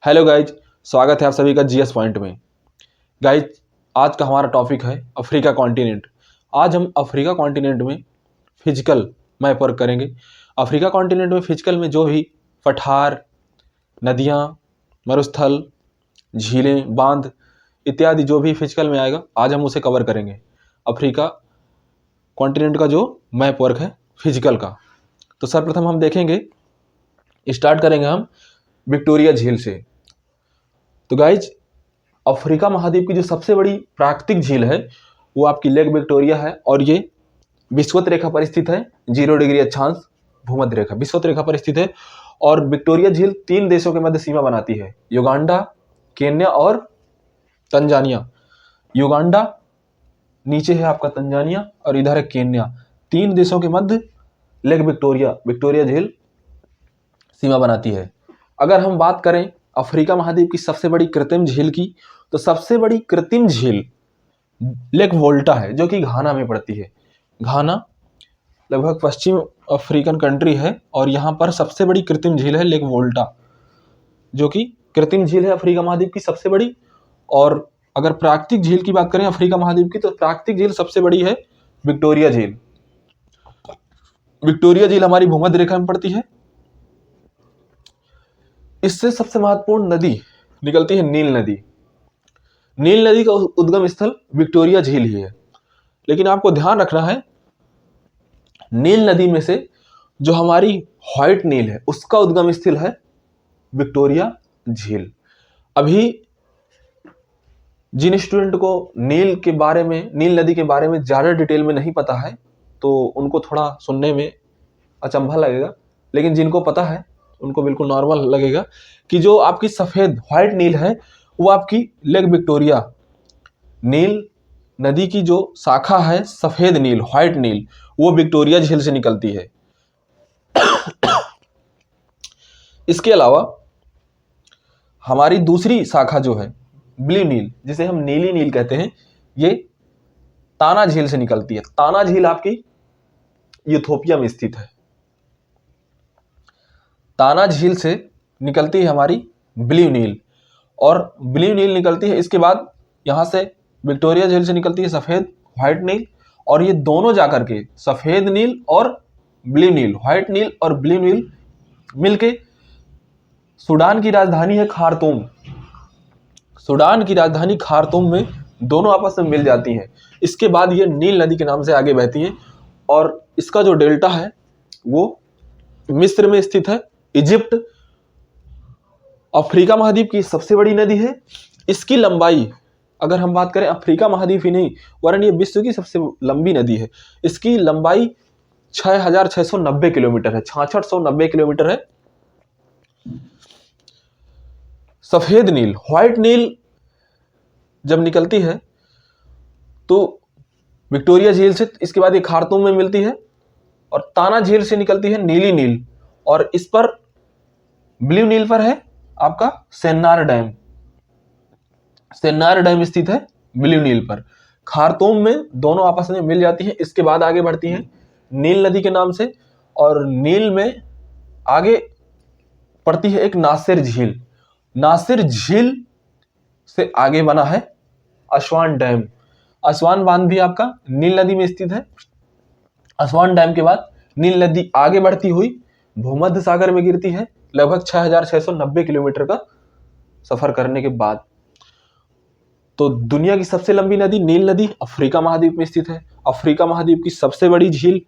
Hello guys, स्वागत है आप सभी का जीएस पॉइंट में। गाइज, आज का हमारा टॉपिक है अफ्रीका कॉन्टिनेंट। आज हम अफ्रीका कॉन्टिनेंट में फिजिकल मैप वर्क करेंगे। अफ्रीका कॉन्टिनेंट में फिजिकल में जो भी पठार, नदियाँ, मरुस्थल, झीलें, बांध इत्यादि जो भी फिजिकल में आएगा, आज हम उसे कवर करेंगे। अफ्रीका कॉन्टिनेंट का जो मैप वर्क है फिजिकल का, तो सर्वप्रथम हम देखेंगे, स्टार्ट करेंगे हम विक्टोरिया झील से। तो गाइज, अफ्रीका महाद्वीप की जो सबसे बड़ी प्राकृतिक झील है वो आपकी लेक विक्टोरिया है और ये विषुवत रेखा पर स्थित है। 0 डिग्री अक्षांश भूमध्य रेखा विषुवत रेखा पर स्थित है। और विक्टोरिया झील 3 देशों के मध्य सीमा बनाती है, युगांडा, केन्या और तंजानिया। युगांडा नीचे है आपका, तंजानिया और इधर है केन्या। 3 देशों के मध्य लेक विक्टोरिया झील सीमा बनाती है। अगर हम बात करें अफ्रीका महाद्वीप की सबसे बड़ी कृत्रिम झील की, तो सबसे बड़ी कृत्रिम झील लेक वोल्टा है, जो कि घाना में पड़ती है। घाना लगभग पश्चिम अफ्रीकन कंट्री है और यहाँ पर सबसे बड़ी कृत्रिम झील है लेक वोल्टा, जो कि कृत्रिम झील है अफ्रीका महाद्वीप की सबसे बड़ी। और अगर प्राकृतिक झील की बात करें अफ्रीका महाद्वीप की, तो प्राकृतिक झील सबसे बड़ी है विक्टोरिया झील। विक्टोरिया झील हमारी भूमध्य रेखा में पड़ती है। इससे सबसे महत्वपूर्ण नदी निकलती है नील नदी। नील नदी का उद्गम स्थल विक्टोरिया झील ही है। लेकिन आपको ध्यान रखना है, नील नदी में से जो हमारी व्हाइट नील है उसका उद्गम स्थल है विक्टोरिया झील। अभी जिन स्टूडेंट को नील नदी के बारे में ज्यादा डिटेल में नहीं पता है, तो उनको थोड़ा सुनने में अचंभा लगेगा, लेकिन जिनको पता है उनको बिल्कुल नॉर्मल लगेगा कि जो आपकी सफेद व्हाइट नील है वो आपकी लेक विक्टोरिया नील नदी की जो शाखा है, सफेद नील व्हाइट नील, वो विक्टोरिया झील से निकलती है। इसके अलावा हमारी दूसरी शाखा जो है ब्लू नील, जिसे हम नीली नील कहते हैं, ये ताना झील से निकलती है। ताना झील आपकी इथियोपिया में स्थित है। ताना झील से निकलती है हमारी ब्लू नील, और ब्लू नील निकलती है। इसके बाद यहाँ से विक्टोरिया झील से निकलती है सफ़ेद व्हाइट नील, और ये दोनों जाकर के सफ़ेद नील और ब्लू नील, व्हाइट नील और ब्लू नील मिलके सूडान की राजधानी है खार्तूम। सूडान की राजधानी खार्तूम में दोनों आपस में मिल जाती हैं। इसके बाद ये नील नदी के नाम से आगे बहती हैं, और इसका जो डेल्टा है वो मिस्र में स्थित है। इजिप्ट अफ्रीका महाद्वीप की सबसे बड़ी नदी है। इसकी लंबाई, अगर हम बात करें अफ्रीका महाद्वीप ही नहीं वरन ये विश्व की सबसे लंबी नदी है। इसकी लंबाई 6690 किलोमीटर है, 6690 किलोमीटर है। सफेद नील व्हाइट नील जब निकलती है तो विक्टोरिया झील से, इसके बाद ये खार्तूम में मिलती है, और ताना झील से निकलती है नीली नील, और इस पर ब्लू नील पर है आपका सेन्नार डैम। सेन्नार डैम स्थित है ब्लू नील पर। खार्तूम में दोनों आपस में मिल जाती है। इसके बाद आगे बढ़ती है नील नदी के नाम से, और नील में आगे पड़ती है एक नासिर झील। नासिर झील से आगे बना है असवान डैम। असवान बांध भी आपका नील नदी में स्थित है। असवान डैम के बाद नील नदी आगे बढ़ती हुई भूमध्य सागर में गिरती है, लगभग 6690 किलोमीटर का सफर करने के बाद। तो दुनिया की सबसे लंबी नदी नील नदी अफ्रीका महाद्वीप में स्थित है। अफ्रीका महाद्वीप की सबसे बड़ी झील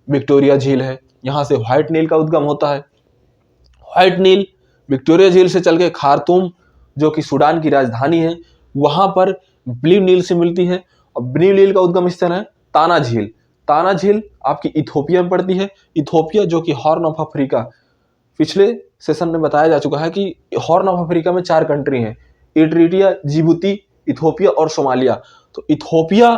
विक्टोरिया झील है। यहाँ से व्हाइट नील का उद्गम होता है। व्हाइट नील विक्टोरिया झील से चल के खार्तूम, जो कि सूडान की राजधानी है, वहां पर ब्लू नील से मिलती है, और ब्लू नील का उद्गम स्थल है ताना झील। ताना झील आपकी इथियोपिया में पड़ती है। इथियोपिया जो कि हॉर्न ऑफ अफ्रीका, पिछले सेशन में बताया जा चुका है कि हॉर्न ऑफ अफ्रीका में 4 कंट्री हैं, इरिट्रिया, जिबूती, इथियोपिया और सोमालिया। तो इथियोपिया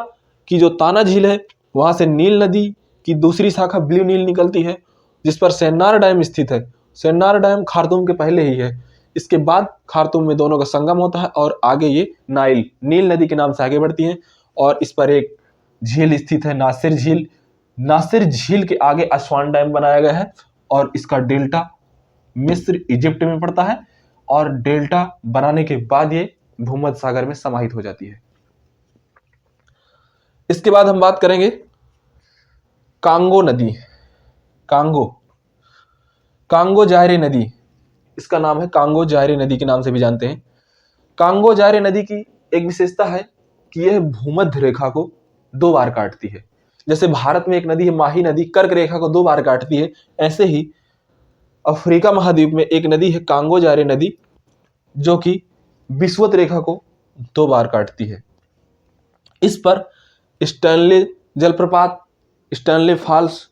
की जो ताना झील है, वहां से नील नदी की दूसरी शाखा ब्लू नील निकलती है, जिस पर सेन्नार डैम स्थित है। सेन्नार डैम खार्तूम के पहले ही है। इसके बाद खार्तूम में दोनों का संगम होता है, और आगे ये नील नदी के नाम से आगे बढ़ती है, और इस पर एक झील स्थित है नासिर झील। नासिर झील के आगे असवान डैम बनाया गया है, और इसका डेल्टा मिस्र इजिप्ट में पड़ता है। और डेल्टा बनाने के बाद ये भूमध्य सागर में समाहित हो जाती है। इसके बाद हम बात करेंगे कांगो नदी। कांगो जायरे नदी, इसका नाम है कांगो जायरे नदी के नाम से भी जानते हैं। कांगो जायरे नदी की एक विशेषता है कि यह भूमध्य रेखा को 2 बार काटती है। जैसे भारत में एक नदी है माही नदी, कर्क रेखा को 2 बार काटती है, ऐसे ही अफ्रीका महाद्वीप में एक नदी है कांगो जायरे नदी, जो कि विषुवत रेखा को 2 बार काटती है। इस पर स्टैनले जलप्रपात, स्टैनले फॉल्स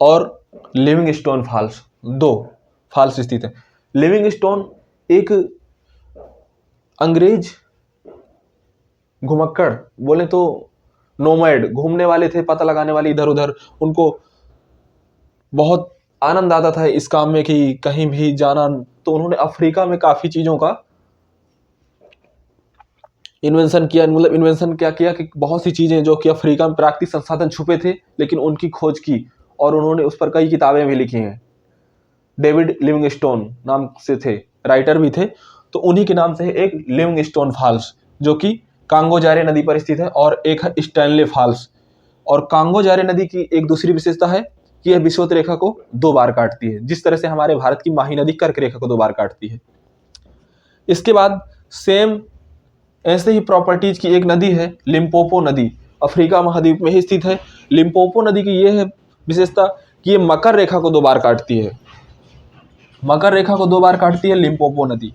और लिविंगस्टोन फॉल्स, 2 फॉल्स स्थित है। लिविंगस्टोन एक अंग्रेज घुमक्कड़, बोले तो नोमैड, घूमने वाले थे, पता लगाने वाले इधर उधर, उनको बहुत आनंद आता था इस काम में कि कहीं भी जाना, तो उन्होंने अफ्रीका में काफी चीजों का इन्वेंशन किया। मतलब इन्वेंशन क्या किया कि बहुत सी चीजें जो कि अफ्रीका में प्राकृतिक संसाधन छुपे थे, लेकिन उनकी खोज की और उन्होंने उस पर कई किताबें भी लिखी हैं। डेविड लिविंगस्टोन नाम से थे, राइटर भी थे, तो उन्हीं के नाम से एक लिविंगस्टोन फॉल्स जो कि कांगो जायरे नदी पर स्थित है, और एक है स्टैनले फॉल्स। और कांगो जायरे नदी की एक दूसरी विशेषता है कि यह विषुवत रेखा को 2 बार काटती है, जिस तरह से हमारे भारत की माही नदी कर्क रेखा को 2 बार काटती है। इसके बाद सेम ऐसे ही प्रॉपर्टीज की एक नदी है लिम्पोपो नदी, अफ्रीका महाद्वीप में ही स्थित है। लिम्पोपो नदी की यह है विशेषता कि ये मकर रेखा को 2 बार काटती है। मकर रेखा को 2 बार काटती है लिम्पोपो नदी।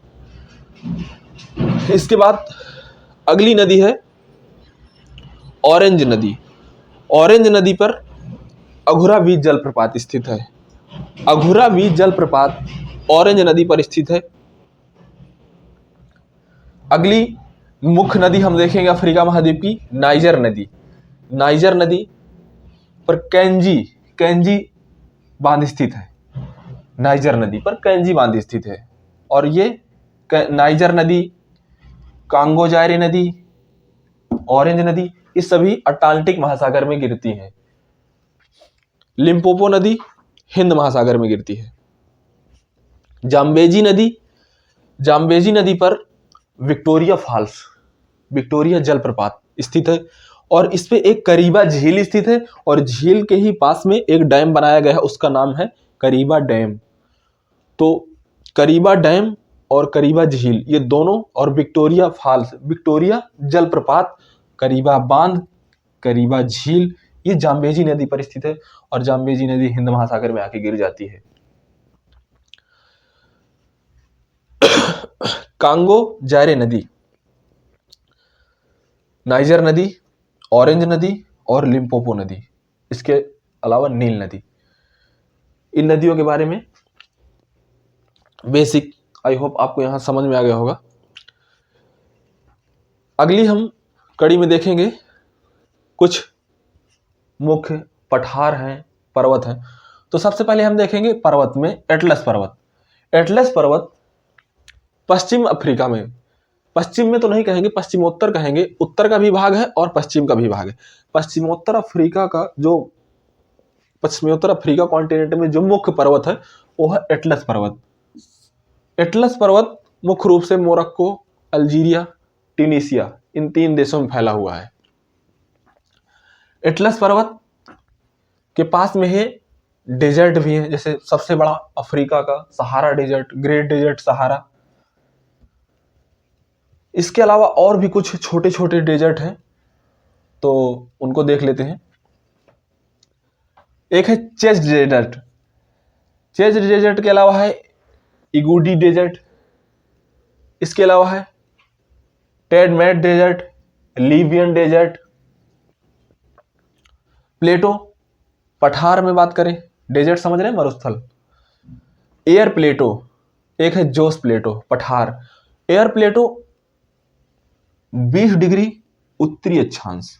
इसके बाद अगली नदी है ऑरेंज नदी। ऑरेंज नदी पर अघुरा बीच जलप्रपात स्थित है। अघुरा बीच जलप्रपात ऑरेंज नदी पर स्थित है। अगली मुख्य नदी हम देखेंगे अफ्रीका महाद्वीप की, नाइजर नदी। नाइजर नदी पर कैंजी बांध स्थित है। नाइजर नदी पर कैंजी बांध स्थित है, और ये नाइजर नदी, कांगो जायरे नदी, ऑरेंज नदी, ये सभी अटलांटिक महासागर में गिरती हैं। लिम्पोपो नदी हिंद महासागर में गिरती है। जाम्बेजी नदी पर विक्टोरिया फॉल्स, विक्टोरिया जलप्रपात स्थित है, और इस पे एक करीबा झील स्थित है, और झील के ही पास में एक डैम बनाया गया है, उसका नाम है करीबा डैम। तो करीबा डैम और करीबा झील, ये दोनों, और विक्टोरिया फॉल्स, विक्टोरिया जलप्रपात, करीबा बांध, करीबा झील, ये जाम्बेजी नदी पर स्थित है, और जाम्बेजी नदी हिंद महासागर में आके गिर जाती है। कांगो जायरे नदी, नाइजर नदी, ऑरेंज नदी और लिम्पोपो नदी, इसके अलावा नील नदी, इन नदियों के बारे में बेसिक आई होप आपको यहां समझ में आ गया होगा। अगली हम कड़ी में देखेंगे कुछ मुख्य पठार हैं, पर्वत हैं। तो सबसे पहले हम देखेंगे पर्वत में एटलस पर्वत। एटलस पर्वत पश्चिम अफ्रीका में, पश्चिम में तो नहीं कहेंगे, पश्चिमोत्तर कहेंगे, उत्तर का भी भाग है और पश्चिम का भी भाग है। पश्चिमोत्तर अफ्रीका का जो, पश्चिमोत्तर अफ्रीका कॉन्टिनेंट में जो मुख्य पर्वत है वो है एटलस पर्वत। एटलस पर्वत मुख्य रूप से मोरक्को, अल्जीरिया, ट्यूनीसिया, इन 3 देशों में फैला हुआ है। एटलस पर्वत के पास में है डेजर्ट भी है, जैसे सबसे बड़ा अफ्रीका का Sahara desert, great desert Sahara. इसके अलावा और भी कुछ छोटे छोटे डेजर्ट हैं, तो उनको देख लेते हैं। एक है चेस्ट डेजर्ट। चेस्ट डेजर्ट के अलावा है इगूडी डेजर्ट, इसके अलावा है टेडमेट डेजर्ट, लीबियन डेजर्ट। प्लेटो पठार में बात करें, डेजर्ट समझ रहे हैं, मरुस्थल। एयर प्लेटो, एक है जोस प्लेटो पठार। एयर प्लेटो 20 डिग्री उत्तरी अक्षांश,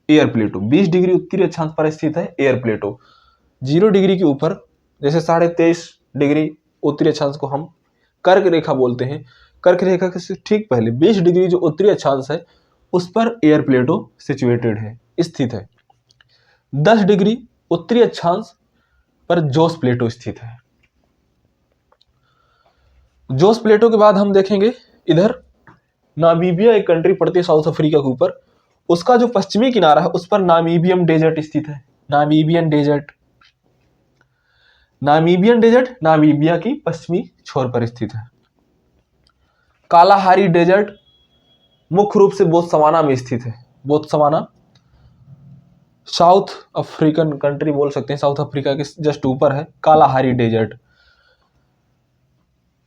एयर प्लेटो 20 डिग्री उत्तरी अक्षांश पर स्थित है। एयर प्लेटो 0 डिग्री के ऊपर, जैसे 23.5 डिग्री उत्तरी अक्षांश को हम कर्क रेखा बोलते हैं, कर्क रेखा के ठीक पहले 20 डिग्री जो उत्तरी अक्षांश है उस पर एयर प्लेटो सिचुएटेड है, स्थित है। 10 डिग्री उत्तरी अक्षांश पर जोस प्लेटो स्थित है। जोस प्लेटो के बाद हम देखेंगे इधर नामीबिया एक कंट्री पड़ती है साउथ अफ्रीका के ऊपर, उसका जो पश्चिमी किनारा है उस पर नामीबियम डेजर्ट स्थित है। Namibian desert, Namibian desert Namibia की पश्चिमी छोर पर स्थित है। कालाहारी डेजर्ट मुख्य रूप से बोत्सवाना में स्थित है। बोत्सवाना साउथ अफ्रीकन कंट्री बोल सकते हैं, साउथ अफ्रीका के जस्ट ऊपर है कालाहारी डेजर्ट।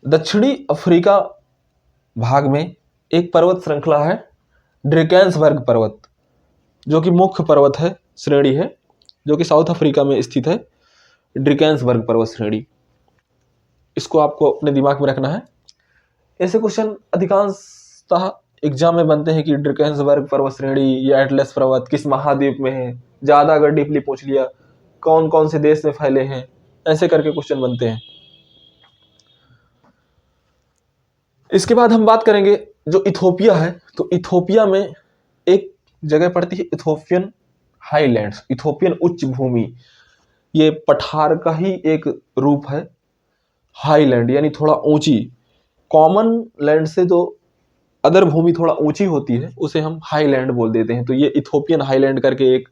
दक्षिणी अफ्रीका भाग में एक पर्वत श्रृंखला है ड्रेकेंसबर्ग पर्वत, जो कि मुख्य पर्वत है, श्रेणी है, जो कि साउथ अफ्रीका में स्थित है। ड्रेकेंसबर्ग पर्वत श्रेणी, इसको आपको अपने दिमाग में रखना है। ऐसे क्वेश्चन अधिकांशतः एग्जाम में बनते हैं कि ड्रेकेंसबर्ग पर्वत श्रेणी या एटलस पर्वत किस महाद्वीप में है, ज्यादा अगर डीपली पूछ लिया कौन कौन से देश में फैले हैं, ऐसे करके क्वेश्चन बनते हैं। इसके बाद हम बात करेंगे जो इथोपिया है, तो इथोपिया में एक जगह पड़ती है इथोपियन हाईलैंड्स, इथोपियन उच्च भूमि। ये पठार का ही एक रूप है, हाईलैंड यानी थोड़ा ऊंची। कॉमन लैंड से जो अदर भूमि थोड़ा ऊंची होती है उसे हम हाईलैंड बोल देते हैं। तो ये इथोपियन हाईलैंड करके एक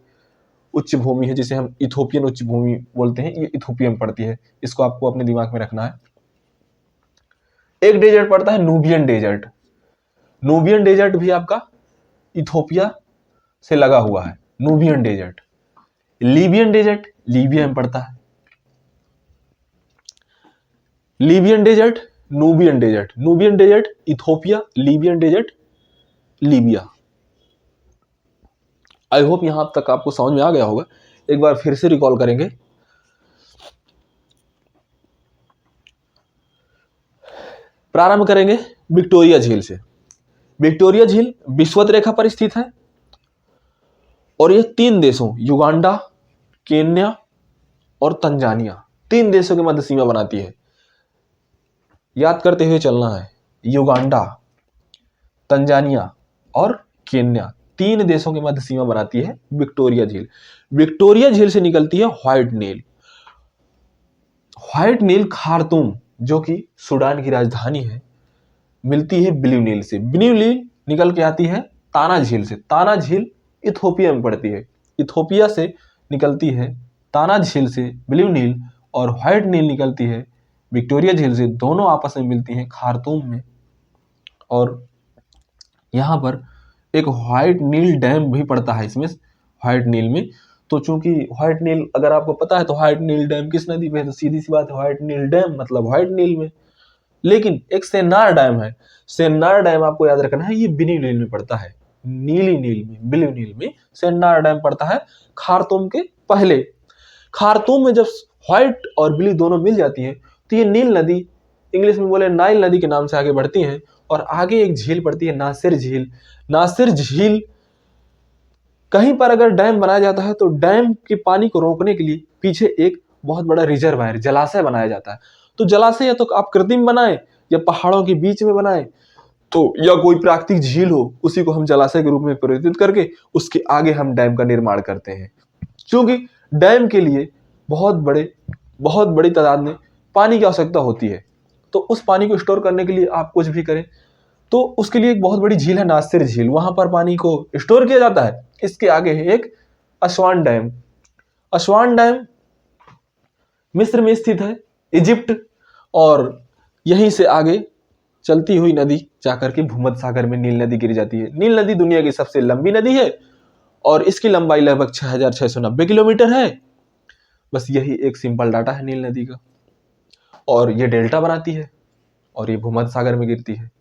उच्च भूमि है जिसे हम इथोपियन उच्च भूमि बोलते हैं, ये इथोपिया में पड़ती है। इसको आपको अपने दिमाग में रखना है। एक डेजर्ट पड़ता है नूबियन डेजर्ट। नूबियन डेजर्ट भी आपका इथोपिया से लगा हुआ है, Nubian desert. Libyan desert Libya में पड़ता है। Libyan desert, Nubian desert, Nubian desert Ethiopia, Libyan desert Libya. I hope यहां तक आपको समझ में आ गया होगा। एक बार फिर से रिकॉल करेंगे। प्रारंभ करेंगे विक्टोरिया झील से। विक्टोरिया झील विषुवत रेखा पर स्थित है और यह 3 देशों युगांडा, केन्या और तंजानिया, 3 देशों के मध्य सीमा बनाती है। याद करते हुए चलना है, युगांडा, तंजानिया और केन्या, 3 देशों के मध्य सीमा बनाती है विक्टोरिया झील। विक्टोरिया झील से निकलती है व्हाइट नील। व्हाइट नील खार्तूम, जो कि सूडान की राजधानी है, मिलती है ब्लू नील से। ब्लू नील निकल के आती है ताना झील से। ताना झील इथोपिया में पड़ती है। इथोपिया से निकलती है ताना झील से ब्लू नील, और व्हाइट नील निकलती है विक्टोरिया झील से। दोनों आपस में मिलती हैं खार्तूम में, और यहाँ पर एक व्हाइट नील डैम भी पड़ता है इसमें, व्हाइट नील में। तो चूंकि व्हाइट नील अगर आपको पता है तो व्हाइट नील डैम किस नदी में है, तो सीधी सी बात है व्हाइट नील डैम मतलब व्हाइट नील में। लेकिन एक सेन्नार डैम है, सेन्नार डैम आपको याद रखना है, ये ब्लू नील में पड़ता है, नीली नील में, ब्लू नील में सेन्नार डैम पड़ता है खार्तूम के पहले। खार्तूम में जब व्हाइट और ब्लू दोनों मिल जाती है तो ये नील नदी, इंग्लिश में बोले नाइल नदी के नाम से आगे बढ़ती है, और आगे एक झील पड़ती है नासिर झील। नासिर झील, कहीं पर अगर डैम बनाया जाता है तो डैम के पानी को रोकने के लिए पीछे एक बहुत बड़ा रिजर्वायर, जलाशय बनाया जाता है। तो जलाशय या तो आप कृत्रिम बनाए या पहाड़ों के बीच में बनाए, तो या कोई प्राकृतिक झील हो, उसी को हम जलाशय के रूप में परिवर्तित करके उसके आगे हम डैम का निर्माण करते हैं। क्योंकि डैम के लिए बहुत बड़ी तादाद में पानी की आवश्यकता होती है, तो उस पानी को स्टोर करने के लिए आप कुछ भी करें तो उसके लिए एक बहुत बड़ी झील है नासिर झील, वहां पर पानी को स्टोर किया जाता है। इसके आगे है एक असवान डैम। असवान डैम मिस्र में स्थित है, इजिप्ट, और यहीं से आगे चलती हुई नदी जाकर के भूमध्य सागर में नील नदी गिर जाती है। नील नदी दुनिया की सबसे लंबी नदी है और इसकी लंबाई लगभग 6690 किलोमीटर है। बस यही एक सिंपल डाटा है नील नदी का, और ये डेल्टा बनाती है और ये भूमध्य सागर में गिरती है,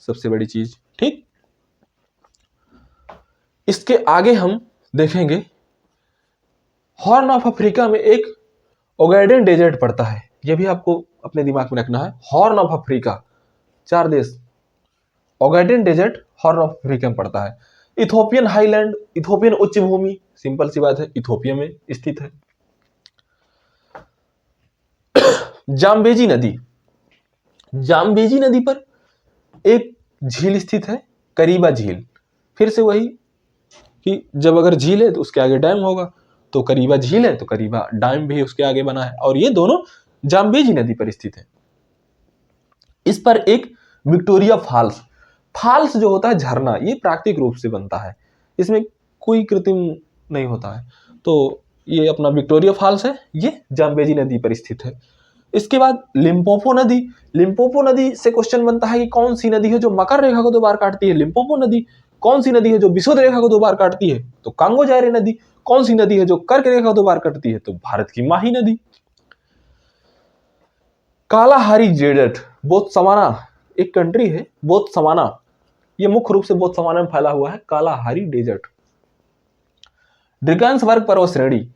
सबसे बड़ी चीज। ठीक, इसके आगे हम देखेंगे हॉर्न ऑफ अफ्रीका में एक ओगैडेन डेजर्ट पड़ता है। यह भी आपको अपने दिमाग में रखना है। हॉर्न ऑफ अफ्रीका, 4 देश, ओगैडेन डेजर्ट हॉर्न ऑफ अफ्रीका में पड़ता है। इथोपियन हाईलैंड, इथोपियन उच्च भूमि, सिंपल सी बात है, इथोपिया में स्थित है। जाम्बेजी नदी, जाम्बेजी नदी पर एक झील स्थित है, करीबा झील। फिर से वही कि जब अगर झील है तो उसके आगे डैम होगा, तो करीबा झील है तो करीबा डैम भी उसके आगे बना है, और ये दोनों जाम्बेजी नदी पर स्थित है। इस पर एक विक्टोरिया फॉल्स, फॉल्स जो होता है झरना, ये प्राकृतिक रूप से बनता है, इसमें कोई कृत्रिम नहीं होता है। तो ये अपना विक्टोरिया फॉल्स है, ये जाम्बेजी नदी पर स्थित है। इसके बाद लिम्पोपो नदी, लिम्पोपो नदी से क्वेश्चन बनता है कि कौन सी नदी है जो मकर रेखा को 2 बार काटती है, लिम्पोपो नदी। कौन सी नदी है जो विषुवत रेखा को 2 बार काटती है, तो कांगो जायरे नदी। कौन सी नदी है जो कर्क रेखा को 2 बार काटती है, तो भारत की माही नदी। कालाहारी डेजर्ट, बोत्सवाना एक कंट्री है, बोत्सवाना, ये मुख्य रूप से बोत्सवाना में फैला हुआ है कालाहारी डेजर्ट। ड्रैकेंसबर्ग पर्वत श्रेणी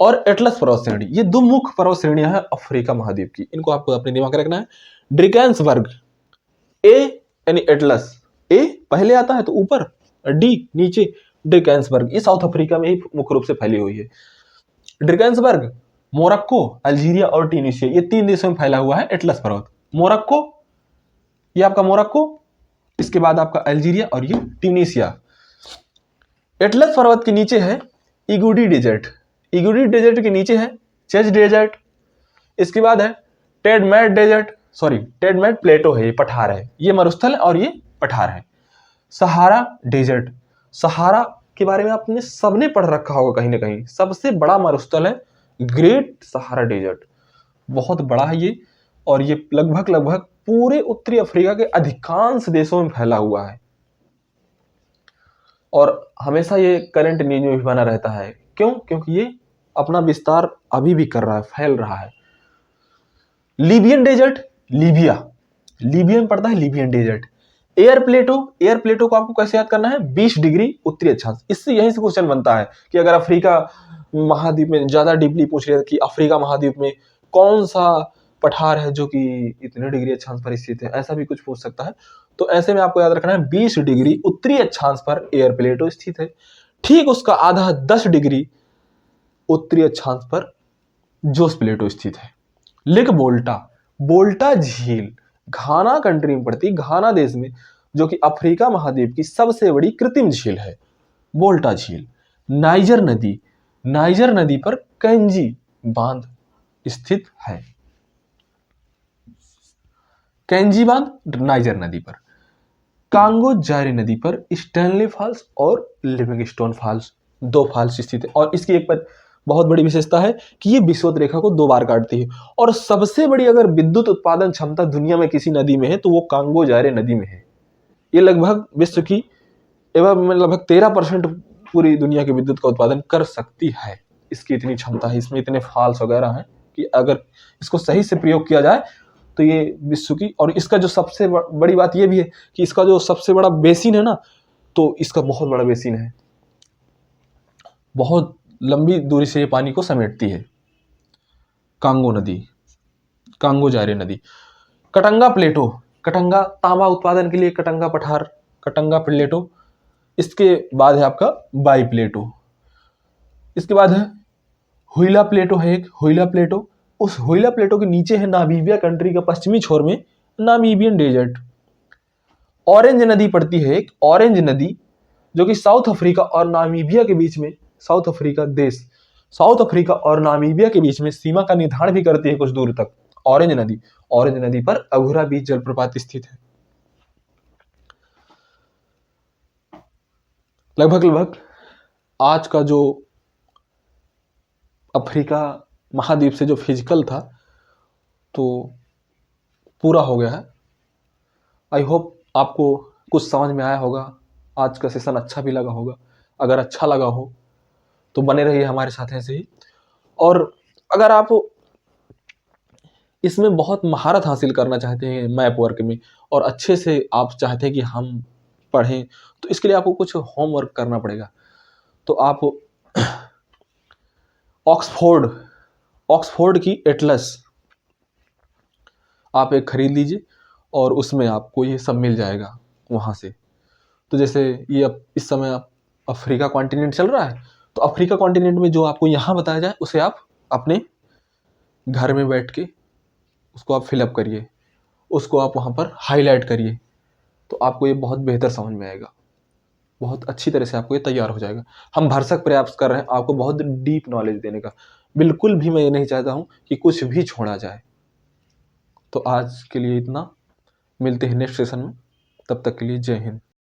और एटलस पर्वत श्रेणी, ये 2 मुख्य पर्वत श्रेणियां हैं अफ्रीका महाद्वीप की, इनको आपको अपने दिमाग में रखना है। ड्रैकेंसबर्ग, ए यानी एटलस, ए पहले आता है तो ऊपर, डी नीचे, ड्रैकेंसबर्ग ये साउथ अफ्रीका में ही मुख्य रूप से फैली हुई है। ड्रैकेंसबर्ग मोरक्को, अल्जीरिया और ट्यूनीशिया, ये 3 देशों में फैला हुआ है एटलस पर्वत। मोरक्को, ये आपका मोरक्को, इसके बाद आपका अल्जीरिया और ये ट्यूनीशिया। एटलस पर्वत के नीचे है इगुडी डेजर्ट, इगुडी डेजर्ट के नीचे है चेज डेजर्ट। इसके बाद है टेडमेट डेजर्ट, सॉरी टेडमेट प्लेटो है, ये पठार है, ये मरुस्थल है और ये पठार है। सहारा डेजर्ट, सहारा के बारे में आपने सबने पढ़ रखा होगा कहीं ना कहीं, सबसे बड़ा मरुस्थल है ग्रेट सहारा डेजर्ट, बहुत बड़ा है ये, और ये लगभग पूरे उत्तरी अफ्रीका के अधिकांश देशों में फैला हुआ है और हमेशा ये करंट न्यूज में भी बना रहता है। क्यों? क्योंकि ये अपना विस्तार अभी भी कर रहा है, फैल रहा है। लीबियन डेजर्ट, लीबिया, लीबिया में पड़ता है लीबियन डेजर्ट। एयर प्लेटो, एयर प्लेटो को आपको कैसे याद करना है, 20 डिग्री उत्तरी अक्षांश। इससे यहीं से क्वेश्चन बनता है कि अगर अफ्रीका महाद्वीप में ज्यादा डीपली पूछ रहे हैं कि अफ्रीका महाद्वीप में कौन सा पठार है जो कि इतने डिग्री अक्षांश पर स्थित है, ऐसा भी कुछ पूछ सकता है। तो ऐसे में आपको याद रखना है 20 डिग्री उत्तरी अक्षांश पर एयर प्लेटो स्थित है। ठीक उसका आधा 10 डिग्री उत्तरी अक्षांश पर जोस प्लेटो स्थित है। लेक बोल्टा, बोल्टा झील घाना कंट्री में पड़ती, घाना देश में, जो कि अफ्रीका महाद्वीप की सबसे बड़ी कृत्रिम झील है, बोल्टा झील। नाइजर नदी, नाइजर नदी पर कैंजी बांध स्थित है, कैंजी बांध नाइजर नदी पर। कांगो जायरे नदी पर स्टैनली फॉल्स और लिविंगस्टोन फॉल्स, 2 फॉल्स स्थित है। और इसकी एक बहुत बड़ी विशेषता है कि ये विषुवत रेखा को 2 बार काटती है। और सबसे बड़ी अगर विद्युत उत्पादन क्षमता दुनिया में किसी नदी में है तो वो कांगो जायरे नदी में है। ये लगभग विश्व की एवं लगभग 13% पूरी दुनिया की विद्युत का उत्पादन कर सकती है, इसकी इतनी क्षमता है, इसमें इतने फॉल्स वगैरह हैं कि अगर इसको सही से प्रयोग किया जाए तो ये विश्व की, और इसका जो सबसे बड़ी बात ये भी है कि इसका जो सबसे बड़ा बेसिन है ना, तो इसका बहुत बड़ा बेसिन है, बहुत लंबी दूरी से ये पानी को समेटती है, कांगो नदी, कांगो जायरे नदी। कटंगा प्लेटो, कटंगा तांबा उत्पादन के लिए कटंगा पठार, कटंगा प्लेटो। इसके बाद है आपका बाई प्लेटो, इसके बाद है हुइला प्लेटो, है एक हुइला प्लेटो। उस हुइला प्लेटो के नीचे है नामीबिया कंट्री का पश्चिमी छोर में नामीबियन डेजर्ट। ऑरेंज नदी पड़ती है एक, ऑरेंज नदी, जो कि साउथ अफ्रीका और नामीबिया के बीच में, साउथ अफ्रीका देश, साउथ अफ्रीका और नामीबिया के बीच में सीमा का निर्धारण भी करती है कुछ दूर तक, ऑरेंज नदी। ऑरेंज नदी पर अघुरा बीच जलप्रपात स्थित है। लगभग आज का जो अफ्रीका महाद्वीप से जो फिजिकल था तो पूरा हो गया है। आई होप आपको कुछ समझ में आया होगा, आज का सेशन अच्छा भी लगा होगा। अगर अच्छा लगा हो तो बने रहिए हमारे साथ ऐसे ही। और अगर आप इसमें बहुत महारत हासिल करना चाहते हैं मैप वर्क में, और अच्छे से आप चाहते हैं कि हम पढ़ें, तो इसके लिए आपको कुछ होमवर्क करना पड़ेगा। तो आप ऑक्सफोर्ड की एटलस आप एक खरीद लीजिए और उसमें आपको ये सब मिल जाएगा वहाँ से। तो जैसे ये अब इस समय अफ्रीका कॉन्टिनेंट चल रहा है, तो अफ्रीका कॉन्टिनेंट में जो आपको यहाँ बताया जाए उसे आप अपने घर में बैठ के उसको आप फिलअप करिए, उसको आप वहाँ पर हाईलाइट करिए, तो आपको ये बहुत बेहतर समझ में आएगा, बहुत अच्छी तरह से आपको ये तैयार हो जाएगा। हम भरसक प्रयास कर रहे हैं आपको बहुत डीप नॉलेज देने का, बिल्कुल भी मैं ये नहीं चाहता हूँ कि कुछ भी छोड़ा जाए। तो आज के लिए इतना। मिलते हैं नेक्स्ट सेशन में, तब तक के लिए जय हिंद।